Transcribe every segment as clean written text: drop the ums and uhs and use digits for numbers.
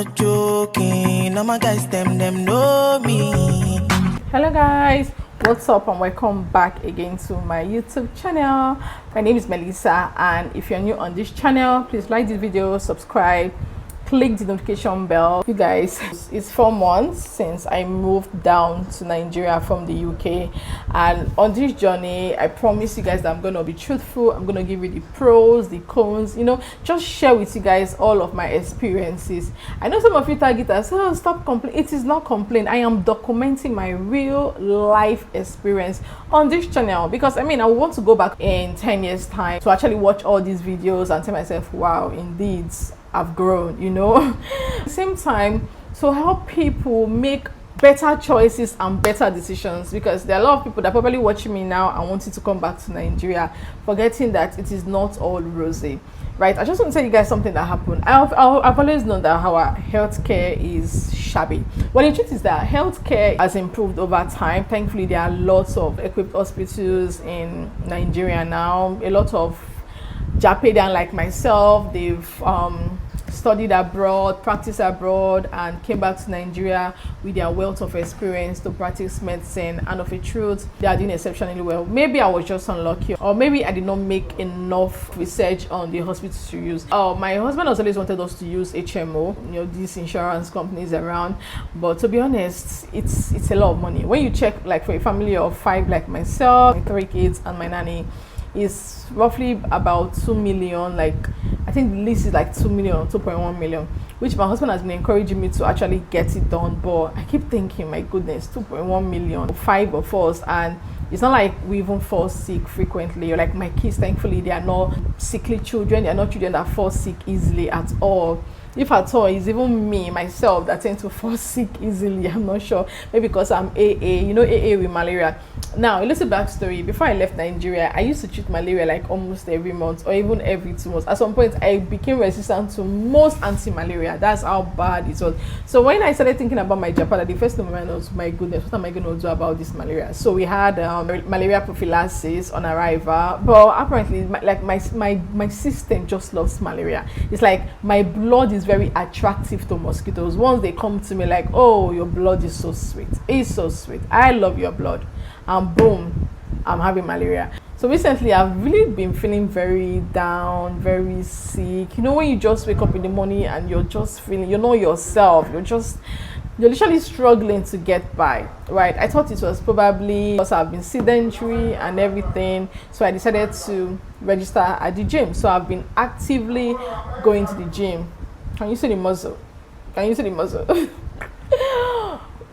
not joking. All my guys, them know me. Hello guys, what's up and welcome back again to my YouTube channel. My name is Melissa, and if you're new on this channel, please like this video, subscribe, click the notification bell. You guys, it's 4 months since I moved down to Nigeria from the UK, and on this journey I promise you guys that I'm gonna be truthful. I'm gonna give you the pros, the cons, just share with you guys all of my experiences. I know some of you target us, oh, stop complaining. It is not complaint. I am documenting my real life experience on this channel, because I want to go back in 10 years time to actually watch all these videos and tell myself, wow, indeed I've grown, At the same time, to help people make better choices and better decisions, because there are a lot of people that are probably watching me now and wanting to come back to Nigeria, forgetting that it is not all rosy, right? I just want to tell you guys something that happened. I've always known that our healthcare is shabby. Well, the truth is that healthcare has improved over time. Thankfully, there are lots of equipped hospitals in Nigeria now. A lot of Japada like myself, they've studied abroad, practiced abroad, and came back to Nigeria with their wealth of experience to practice medicine, and of a truth, they are doing exceptionally well. Maybe I was just unlucky, or maybe I did not make enough research on the hospitals to use. My husband has always wanted us to use HMO, these insurance companies around, but to be honest, it's a lot of money. When you check, like for a family of 5 like myself, my 3 kids and my nanny, is roughly about 2 million. Like, I think the least is like 2 million, 2.1 million, which my husband has been encouraging me to actually get it done. But I keep thinking, my goodness, 2.1 million, 5 of us, and it's not like we even fall sick frequently. Like my kids, thankfully, they are not sickly children. They are not children that fall sick easily at all. If at all, it's even me, myself, that tend to fall sick easily. I'm not sure. Maybe because I'm AA, AA with malaria. Now, a little backstory. Before I left Nigeria, I used to treat malaria like almost every month or even every 2 months. At some point, I became resistant to most anti-malaria. That's how bad it was. So when I started thinking about my Japada, the first thing I was, my goodness, what am I going to do about this malaria? So we had malaria prophylaxis on arrival. But apparently, my system just loves malaria. It's like my blood is very attractive to mosquitoes. Once they come to me like, oh, your blood is so sweet, it's so sweet, I love your blood, and boom, I'm having malaria. So recently I've really been feeling very down, very sick. When you just wake up in the morning and you're just feeling, yourself, you're literally struggling to get by, right? I thought it was probably because I've been sedentary and everything, so I decided to register at the gym. So I've been actively going to the gym. Can you see the muscle?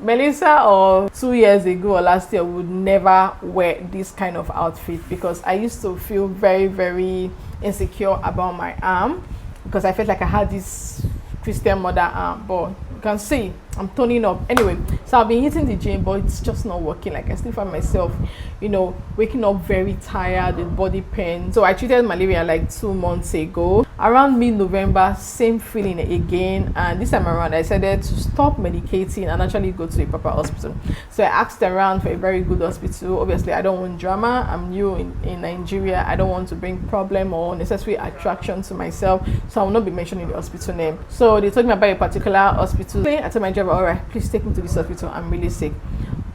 Melissa, or 2 years ago or last year, would never wear this kind of outfit, because I used to feel very, very insecure about my arm, because I felt like I had this Christian mother arm. But you can see I'm toning up. Anyway, so I've been hitting the gym, but it's just not working. Like, I still find myself, waking up very tired with body pain. So I treated malaria like 2 months ago. Around mid-November, same feeling again, and this time around I decided to stop medicating and actually go to a proper hospital. So I asked around for a very good hospital. Obviously, I don't want drama. I'm new in Nigeria. I don't want to bring problem or unnecessary attraction to myself, so I will not be mentioning the hospital name. So they told me about a particular hospital. I told my driver, all right, please take me to this hospital, I'm really sick.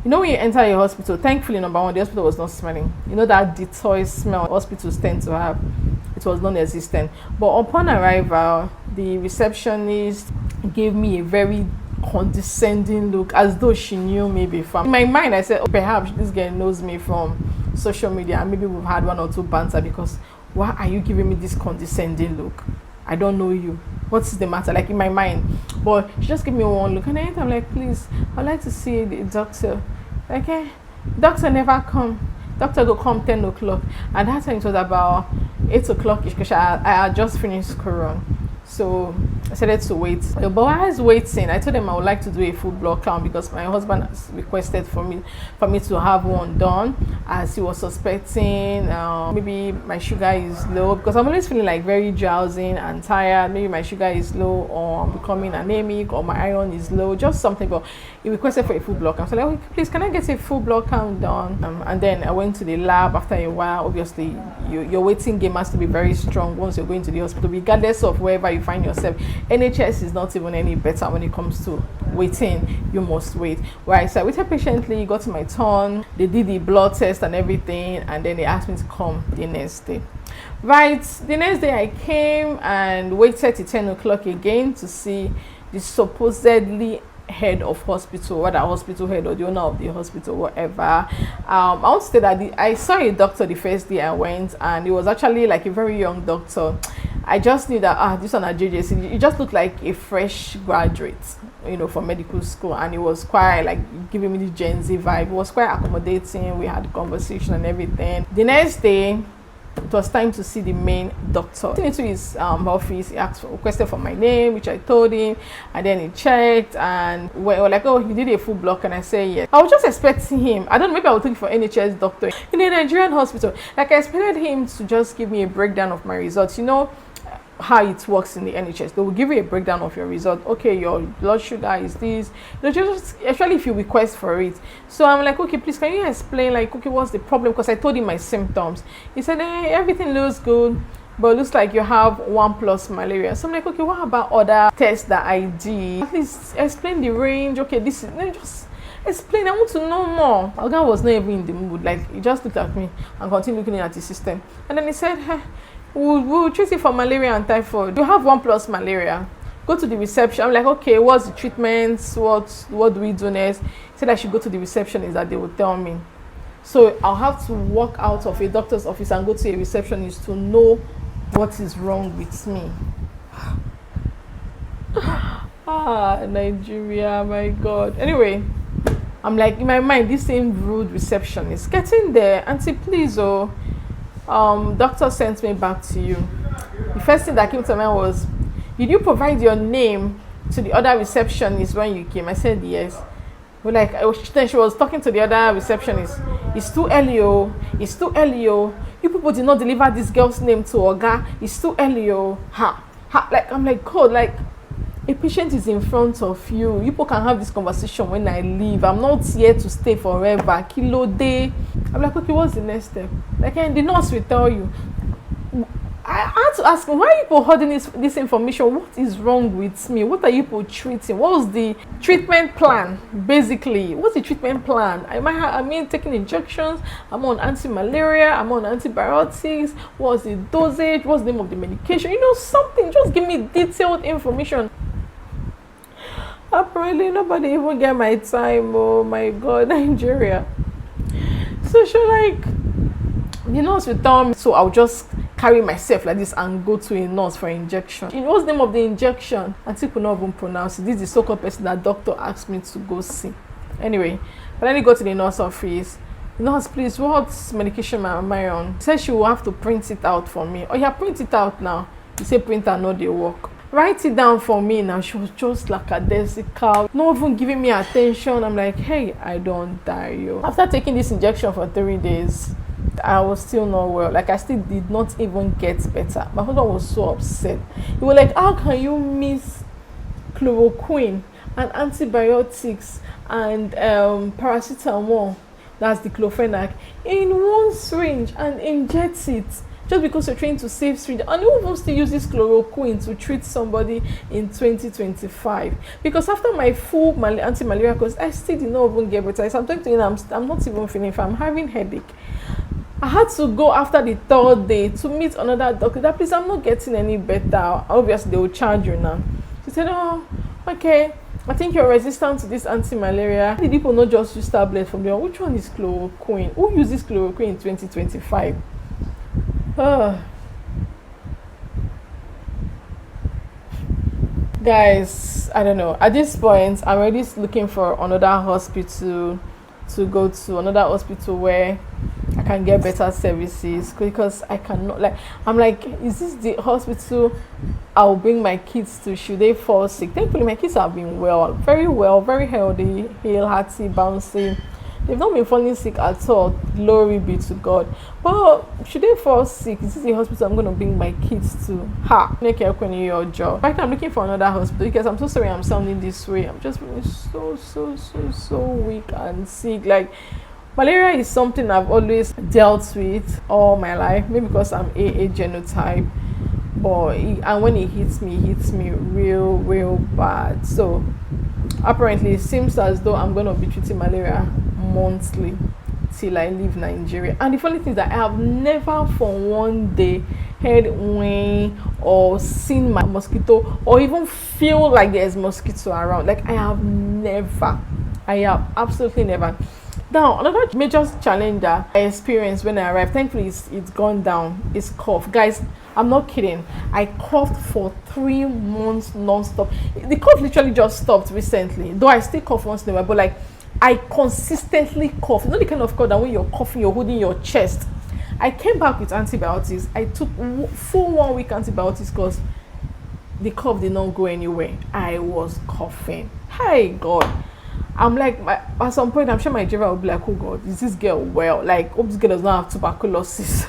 When you enter a hospital, thankfully, number one, the hospital was not smelling. That Detroit smell hospitals tend to have, it was non-existent. But upon arrival, the receptionist gave me a very condescending look, as though she knew me before. In my mind, I said, oh, perhaps this girl knows me from social media, and maybe we've had 1 or 2 banter, because why are you giving me this condescending look? I don't know you. What's the matter? Like, in my mind. But she just gave me one look, and I'm like, please, I'd like to see the doctor. Okay, doctor never come. Doctor go come 10 o'clock, and that time it was about 8 o'clock because I had just finished school. So I started to wait. But while I was waiting, I told them I would like to do a full blood count, because my husband has requested for me to have one done, as he was suspecting maybe my sugar is low, because I'm always feeling like very drowsy and tired. Maybe my sugar is low, or I'm becoming anemic, or my iron is low, just something. But he requested for a full blood count. So like, please, can I get a full blood count done? And then I went to the lab. After a while, obviously your waiting game has to be very strong once you're going to the hospital, regardless of wherever you find yourself. NHS is not even any better when it comes to waiting. You must wait. Right, so I waited patiently, got to my turn, they did the blood test and everything, and then they asked me to come the next day. Right, the next day I came and waited till 10 o'clock again to see the supposedly head of hospital, whether hospital head or the owner of the hospital, whatever. I want to say that I saw a doctor the first day I went, and it was actually like a very young doctor. I just knew that this one at JJC, it just looked like a fresh graduate, you know, from medical school, and it was quite like giving me the Gen Z vibe. It was quite accommodating. We had a conversation and everything. The next day, it was time to see the main doctor. Into his office, he requested for my name, which I told him, and then he checked, and we were like, oh, you did a full block, and I said yes. I was just expecting him, I don't know, maybe I was looking for NHS doctor in a Nigerian hospital. Like, I expected him to just give me a breakdown of my results. You know how it works in the NHS. They will give you a breakdown of your result. Okay, your blood sugar is this. Just especially if you request for it. So I'm like, okay, please, can you explain, like, okay, what's the problem? Because I told him my symptoms. He said, hey, everything looks good, but it looks like you have 1+ malaria. So I'm like, okay, what about other tests that I did? At least explain the range. Okay, this is just explain. I want to know more. Oga was not even in the mood. Like, he just looked at me and continued looking at the system. And then he said, hey, we'll treat it for malaria and typhoid. You have 1+ malaria. Go to the reception. I'm like, okay, what's the treatments? What do we do next? He said I should go to the receptionist, that they will tell me. So I'll have to walk out of a doctor's office and go to a receptionist to know what is wrong with me. Nigeria, my God. Anyway, I'm like, in my mind, this same rude receptionist getting there. Auntie, please, doctor sent me back to you. The first thing that came to mind was, did you provide your name to the other receptionist when you came? I said yes. But like, then she was talking to the other receptionist. It's too early, oh. It's too early, oh. You people did not deliver this girl's name to Oga. It's too early, oh. Like, I'm like, God, like, a patient is in front of you. You people can have this conversation when I leave. I'm not here to stay forever. Kilo day. I'm like, okay, what's the next step? Like, and the nurse will tell you. I had to ask him, why are you people holding this information? What is wrong with me? What are you people treating? What was the treatment plan, basically? What's the treatment plan? I mean, taking injections. I'm on anti-malaria. I'm on antibiotics. What's the dosage? What's the name of the medication? You know, something. Just give me detailed information. Apparently, nobody even get my time. Oh, my God, Nigeria. So she like, the nurse will tell me, so I'll just carry myself like this and go to a nurse for injection. You know what's the name of the injection? Auntie could not even pronounce it. This is the so-called person that doctor asked me to go see. Anyway, but then I go to the nurse office. The nurse, please, what medication am I on? She said she will have to print it out for me. Oh yeah, print it out now. You say printer, no, they work. Write it down for me now. She was just like a lackadaisical, not even giving me attention. I'm like, hey, I don't die, yo. After taking this injection for 3 days, I was still not well. Like, I still did not even get better. My husband was so upset. He was like, how can you miss chloroquine and antibiotics and paracetamol, that's the clofenac, in one syringe and inject it just because you're trying to save syringe? And who wants to use this chloroquine to treat somebody in 2025? Because after my full anti-malaria course, I still did not even get better. So I'm talking to you, I'm not even feeling fine. I'm having headache. I had to go after the 3rd day to meet another doctor. That, please, I'm not getting any better. Obviously, they will charge you now. She said, oh, okay, I think you're resistant to this anti-malaria. Did people not just use tablets from there? Which one is chloroquine? Who uses chloroquine in 2025? Guys, I don't know. At this point, I'm already looking for another hospital to go to, another hospital where I can get better services, because I cannot, like, I'm like, is this the hospital I'll bring my kids to should they fall sick? Thankfully, my kids have been well, very healthy, hale, hearty, bouncing. They've not been falling sick at all. Glory be to God. But should they fall sick, is this the hospital I'm going to bring my kids to? Make your job. Right now, I'm looking for another hospital, because I'm so sorry I'm sounding this way. I'm just feeling so weak and sick. Like, malaria is something I've always dealt with all my life. Maybe because I'm AA genotype. but and when it hits me real bad. So apparently it seems as though I'm going to be treating malaria monthly till I leave Nigeria. And the funny thing is that I have never for one day heard when or seen my mosquito or even feel like there's mosquito around. Like I have absolutely never. Now another major challenge that I experienced when I arrived, thankfully it's gone down, is cough. Guys, I'm not kidding. I coughed for 3 months non-stop. The cough literally just stopped recently, though I still cough once in a while, but like I consistently cough. You know the kind of cough that when you're coughing, you're holding your chest. I came back with antibiotics. I took full 1 week antibiotics because the cough did not go anywhere. I was coughing. Hey God. I'm like, at some point, I'm sure my driver will be like, oh God, is this girl well? Like, hope this girl does not have tuberculosis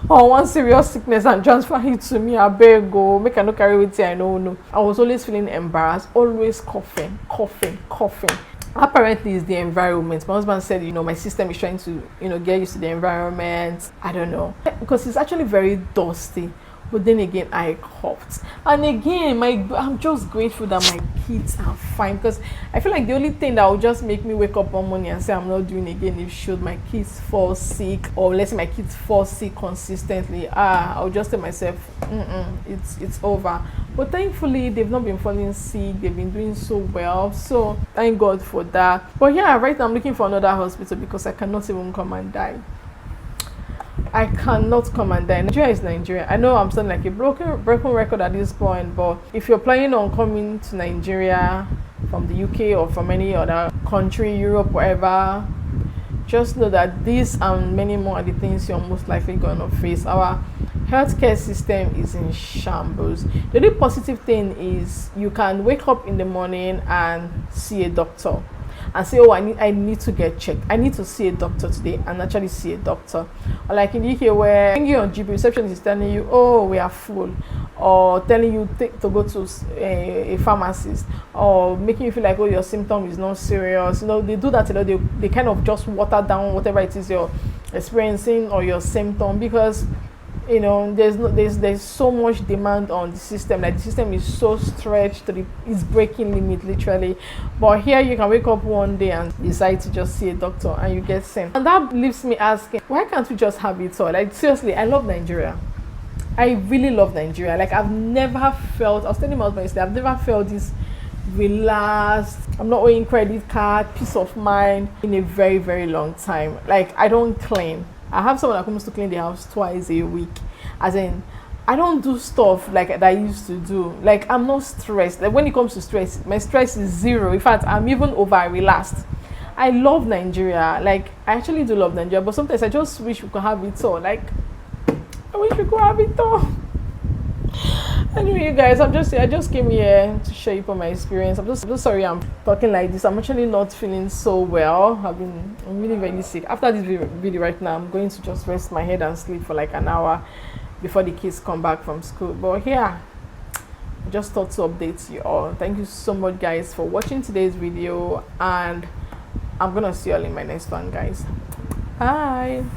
or one serious sickness and transfer it to me. I beg go, make I no carry with you. I don't know. I was always feeling embarrassed, always coughing. Apparently it's the environment. My husband said, my system is trying to, get used to the environment. I don't know, because it's actually very dusty. But then again, I coughed. And again, I'm just grateful that my kids are fine, because I feel like the only thing that will just make me wake up one morning and say I'm not doing again if should my kids fall sick, or let's say my kids fall sick consistently, I'll just tell myself, it's over. But thankfully, they've not been falling sick. They've been doing so well. So thank God for that. But yeah, right now I'm looking for another hospital because I cannot even come and die. I cannot come and die. Nigeria is Nigeria. I know I'm sounding like a broken record at this point, but if you're planning on coming to Nigeria from the UK or from any other country, Europe, wherever, just know that these and many more are the things you're most likely going to face. Our healthcare system is in shambles. The only positive thing is you can wake up in the morning and see a doctor and say, oh, I need to get checked. I need to see a doctor today, and actually see a doctor. Or like in the UK where you're on GP, receptionist is telling you, oh, we are full, or telling you to go to a pharmacist, or making you feel like, oh, your symptom is not serious. They do that a lot. They kind of just water down whatever it is you're experiencing or your symptom, because there's so much demand on the system. Like the system is so stretched to it's breaking limit literally. But here you can wake up one day and decide to just see a doctor and you get sent. And that leaves me asking, why can't we just have it all? Like seriously, I love Nigeria. I really love Nigeria. Like I've never felt, I was telling my husband yesterday, I've never felt this relaxed, I'm not owing credit card, peace of mind in a very, very long time. Like I don't clean. I have someone that comes to clean the house twice a week. As in, I don't do stuff like that I used to do. Like, I'm not stressed. Like, when it comes to stress, my stress is zero. In fact, I'm even over-relaxed. I love Nigeria. Like, I actually do love Nigeria. But sometimes I just wish we could have it all. Like, I wish we could have it all. Anyway, you guys, I just came here to share you my experience. I'm just sorry I'm talking like this. I'm actually not feeling so well. I'm really very sick. After this video right now, I'm going to just rest my head and sleep for like an hour before the kids come back from school. But yeah, I just thought to update you all. Thank you so much, guys, for watching today's video, and I'm gonna see you all in my next one, guys. Bye.